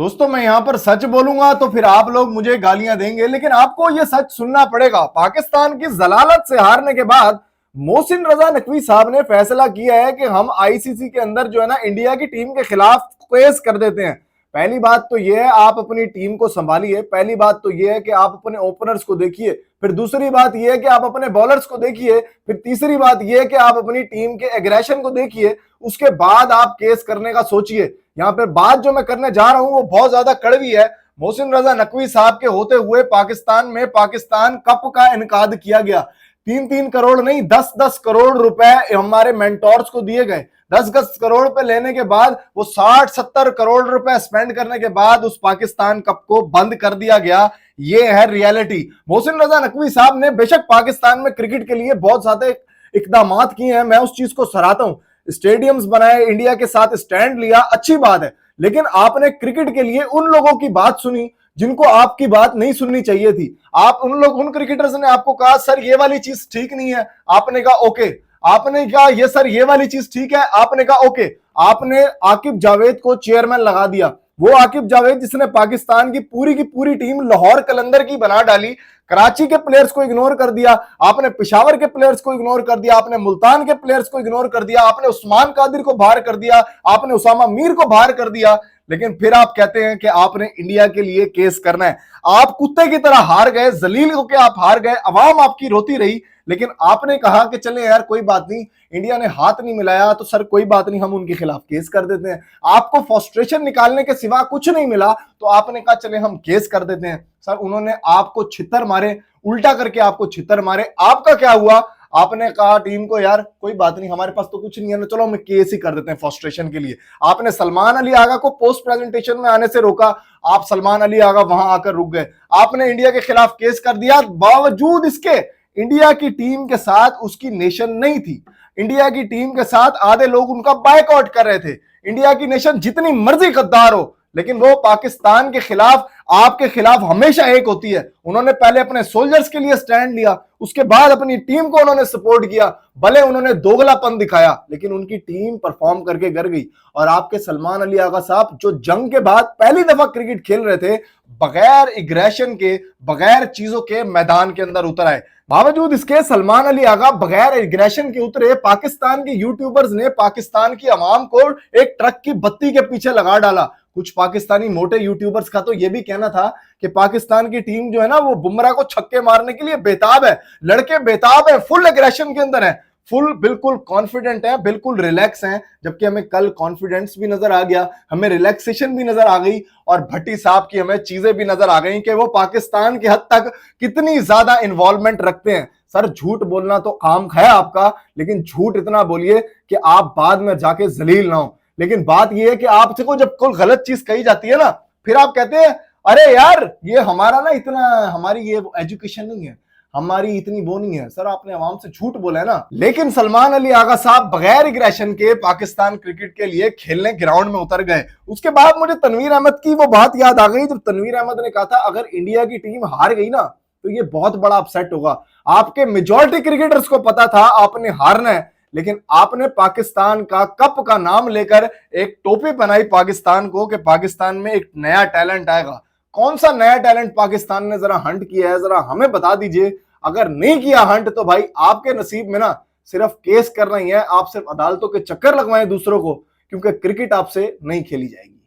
दोस्तों मैं यहां पर सच बोलूंगा तो फिर आप लोग मुझे गालियां देंगे, लेकिन आपको यह सच सुनना पड़ेगा। पाकिस्तान की जलालत से हारने के बाद मोहसिन रजा नकवी साहब ने फैसला किया है कि हम आईसीसी के अंदर जो है ना इंडिया की टीम के खिलाफ केस कर देते हैं। पहली बात तो यह है आप अपनी टीम को संभालिए, पहली बात तो यह है कि आप अपने ओपनर्स को देखिए, फिर दूसरी बात यह है कि आप अपने बॉलर्स को देखिए, फिर तीसरी बात यह है कि आप अपनी टीम के एग्रेशन को देखिए, उसके बाद आप केस करने का सोचिए। यहाँ पे बात जो मैं करने जा रहा हूं वो बहुत ज्यादा कड़वी है। मोहसिन रजा नकवी साहब के होते हुए पाकिस्तान में पाकिस्तान कप का इनकाद किया गया। 3-3 करोड़ नहीं 10-10 करोड़ रुपए हमारे मेंटोर्स को दिए गए। 10-10 करोड़ रुपए लेने के बाद वो 60-70 करोड़ रुपए स्पेंड करने के बाद उस पाकिस्तान कप को बंद कर दिया गया। ये है रियलिटी। मोहसिन रजा नकवी साहब ने बेशक पाकिस्तान में क्रिकेट के लिए बहुत ज्यादा इकदाम किए हैं, मैं उस चीज को सराहता हूं। स्टेडियम्स बनाए, इंडिया के साथ स्टैंड लिया, अच्छी बात है, लेकिन आपने क्रिकेट के लिए उन लोगों की बात सुनी जिनको आपकी बात नहीं सुननी चाहिए थी। उन क्रिकेटर्स ने आपको कहा सर ये वाली चीज ठीक नहीं है, आपने कहा ओके। आपने कहा ये सर ये वाली चीज ठीक है, आपने कहा ओके। आपने आकिब जावेद को चेयरमैन लगा दिया। वो आकिब जावेद जिसने पाकिस्तान की पूरी टीम लाहौर कलंदर की बना डाली, कराची के प्लेयर्स को इग्नोर कर दिया, आपने पेशावर के प्लेयर्स को इग्नोर कर दिया, आपने मुल्तान के प्लेयर्स को इग्नोर कर दिया, आपने उस्मान कादिर को बाहर कर दिया, आपने उसामा मीर को बाहर कर दिया, लेकिन फिर आप कहते हैं कि आपने इंडिया के लिए केस करना है। आप कुत्ते की तरह हार गए, जलील होकर आप हार गए, अवाम आपकी रोती रही, लेकिन आपने कहा कि चले यार कोई बात नहीं, इंडिया ने हाथ नहीं मिलाया तो सर कोई बात नहीं, हम उनके खिलाफ केस कर देते हैं। आपको फ्रस्ट्रेशन निकालने के सिवा कुछ नहीं मिला तो आपने कहा चले हम केस कर देते हैं। सर उन्होंने आपको छितर मारे, उल्टा करके आपको छितर मारे। आपका क्या हुआ? आपने कहा टीम को यार कोई बात नहीं, हमारे पास तो कुछ नहीं है ना, चलो हम केस ही कर देते हैं फ्रस्ट्रेशन के लिए। आपने सलमान अली आगा को पोस्ट प्रेजेंटेशन में आने से रोका, आप सलमान अली आगा वहां आकर रुक गए। आपने इंडिया के खिलाफ केस कर दिया, बावजूद इसके इंडिया की टीम के साथ उसकी नेशन नहीं थी। इंडिया की टीम के साथ आधे लोग उनका बायकॉट कर रहे थे। इंडिया की नेशन जितनी मर्जी गद्दार हो, लेकिन वो पाकिस्तान के खिलाफ आपके खिलाफ हमेशा एक होती है। उन्होंने पहले अपने सोल्जर्स के लिए स्टैंड लिया, उसके बाद अपनी टीम को उन्होंने सपोर्ट किया। भले उन्होंने दोगलापन दिखाया, लेकिन उनकी टीम परफॉर्म करके कर गई। और आपके सलमान अली आगा साहब जो जंग के बाद पहली दफा क्रिकेट खेल रहे थे, बगैर इग्रेशन के, बगैर चीजों के मैदान के अंदर उतर आए। बावजूद इसके सलमान अली आगा बगैर इग्रेशन के उतरे। पाकिस्तान के यूट्यूबर्स ने पाकिस्तान की आवाम को एक ट्रक की बत्ती के पीछे लगा डाला। कुछ पाकिस्तानी मोटे यूट्यूबर्स का तो यह भी कहना था कि पाकिस्तान की टीम जो है ना वो बुमराह को छक्के मारने के लिए बेताब है। लड़के बेताब है, फुल एग्रेशन के अंदर है, फुल बिल्कुल कॉन्फिडेंट है, बिल्कुल रिलैक्स हैं। जबकि हमें कल कॉन्फिडेंस भी नजर आ गया, हमें रिलैक्सेशन भी नजर आ गई, और भट्टी साहब की हमें चीजें भी नजर आ गई कि वो पाकिस्तान के हद तक कितनी ज्यादा इन्वॉल्वमेंट रखते हैं। सर झूठ बोलना तो काम है आपका, लेकिन झूठ इतना बोलिए कि आप बाद में जाके जलील ना हो। लेकिन बात यह है कि आपसे को जब कोई गलत चीज कही जाती है ना, फिर आप कहते हैं अरे यार ये हमारा ना इतना, हमारी ये एजुकेशन नहीं है, हमारी इतनी वो नहीं है। सर आपने आवाम से झूठ बोला है ना। लेकिन सलमान अली आगा साहब बगैर इग्रेशन के पाकिस्तान क्रिकेट के लिए खेलने ग्राउंड में उतर गए। उसके बाद मुझे तनवीर अहमद की वो बात याद आ गई जब तनवीर अहमद ने कहा था अगर इंडिया की टीम हार गई ना तो ये बहुत बड़ा अपसेट होगा। आपके मेजॉरिटी क्रिकेटर्स को पता था आपने हारना है, लेकिन आपने पाकिस्तान का कप का नाम लेकर एक टोपी बनाई पाकिस्तान को कि पाकिस्तान में एक नया टैलेंट आएगा। कौन सा नया टैलेंट पाकिस्तान ने जरा हंट किया है, जरा हमें बता दीजिए। अगर नहीं किया हंट तो भाई आपके नसीब में ना सिर्फ केस करना ही है। आप सिर्फ अदालतों के चक्कर लगवाएं दूसरों को, क्योंकि क्रिकेट आपसे नहीं खेली जाएगी।